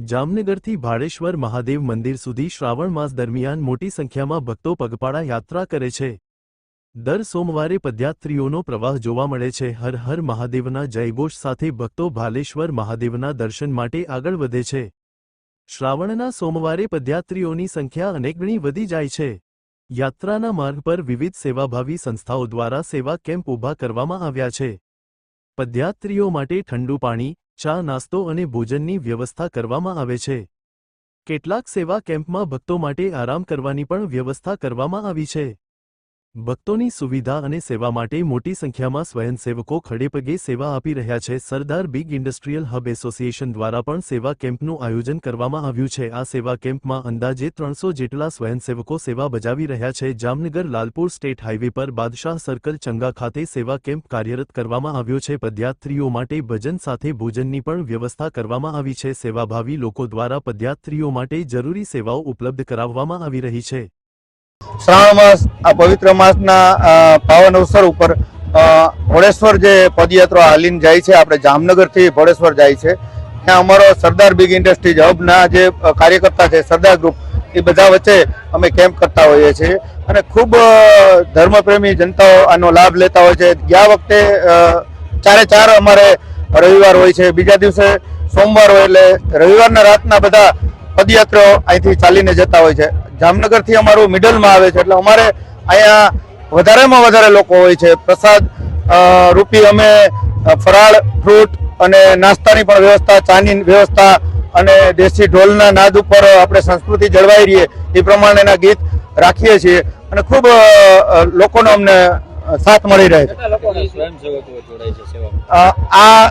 જામનગરથી ભાડેશ્વર મહાદેવ મંદિર સુધી શ્રાવણ માસ દરમિયાન મોટી સંખ્યામાં ભક્તો પગપાળા યાત્રા કરે છે। દર સોમવારે પદયાત્રીઓનો પ્રવાહ જોવા મળે છે। હર હર મહાદેવના જયઘોષ સાથે ભક્તો ભાલેશ્વર મહાદેવના દર્શન માટે આગળ વધે છે। શ્રાવણના સોમવારે પદયાત્રીઓની સંખ્યા અનેકગણી વધી જાય છે। યાત્રાના માર્ગ પર વિવિધ સેવાભાવી સંસ્થાઓ દ્વારા સેવા કેમ્પ ઊભા કરવામાં આવ્યા છે। પદયાત્રીઓ માટે ઠંડુ પાણી, ચા નાસ્તો અને ભોજનની વ્યવસ્થા કરવામાં આવે છે। કેટલાક સેવા કેમ્પમાં ભક્તો માટે આરામ કરવાની પણ વ્યવસ્થા કરવામાં આવી છે। ભક્તોની સુવિધા અને સેવા માટે મોટી સંખ્યામાં સ્વયંસેવકો ખડેપગે સેવા આપી રહ્યા છે। સરદાર બિગ ઇન્ડસ્ટ્રીયલ હબ એસોસિએશન દ્વારા પણ સેવા કેમ્પનું આયોજન કરવામાં આવ્યું છે। આ સેવા કેમ્પમાં અંદાજે 300 જેટલા સ્વયંસેવકો સેવા બજાવી રહ્યા છે। જામનગર લાલપુર સ્ટેટ હાઈવે પર બાદશાહ સર્કલ ચંગા ખાતે સેવા કેમ્પ કાર્યરત કરવામાં આવ્યો છે। પદયાત્રીઓ માટે ભજન સાથે ભોજનની પણ વ્યવસ્થા કરવામાં આવી છે। સેવાભાવી લોકો દ્વારા પદયાત્રીઓ માટે જરૂરી સેવાઓ ઉપલબ્ધ કરાવવામાં આવી રહી છે। श्रावण मास आ पवित्र मासना पावन अवसर पर भोळेश्वर जे पदयात्रा हालीने जाय छे, आपणे जामनगरथी भोळेश्वर जाय छे। त्यां अमारो सरदार बिग इंडस्ट्रीज हबना जे कार्यकर्ता छे सरदार ग्रुप ए बधा वच्चे अमे केम्प करता होईए छीए अने खूब धर्मप्रेमी जनताओ आनो लाभ लेता होय छे। गया वखते 4 अमारे रविवार होय छे, बीजा दिवसे सोमवार होय एटले रविवाરના रातना बधा पदयात्रीओ અહીંથી ચાલીને જતા હોય છે। જામનગરથી અમારું મિડલમાં આવે છે એટલે અમારે અહીંયા વધારેમાં વધારે લોકો હોય છે। પ્રસાદ રૂપી અમે ફરાળ, ફ્રૂટ અને નાસ્તાની પણ વ્યવસ્થા, ચાની વ્યવસ્થા અને દેશી ઢોલના નાદ ઉપર આપણે સંસ્કૃતિ જળવાઈ રહીએ એ પ્રમાણેના ગીત રાખીએ છીએ અને ખૂબ લોકોનો અમને સાથ મળી રહે છે। આ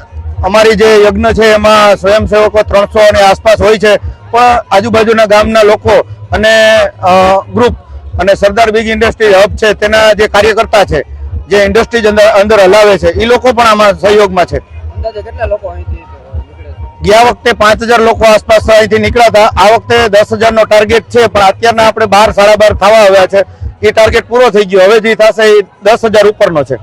અમારી જે યજ્ઞ છે એમાં સ્વયંસેવકો 300 અને આસપાસ હોય છે, પણ આજુબાજુના ગામના લોકો અને ગ્રુપ અને સરદાર બિગ ઇન્ડસ્ટ્રીઝ હબ છે તેના જે કાર્યકર્તા છે જે ઇન્ડસ્ટ્રીઝ અંદર હલાવે છે એ લોકો પણ આમાં સહયોગમાં છે। ગયા વખતે 5000 લોકો આસપાસ અહીંથી નીકળ્યા હતા। આ વખતે 10,000 નો ટાર્ગેટ છે, પણ અત્યારના આપણે 12 સાડા 12 થવા આવ્યા છે। એ ટાર્ગેટ પૂરો થઈ ગયો, હવે જે થશે એ 10,000 ઉપરનો છે।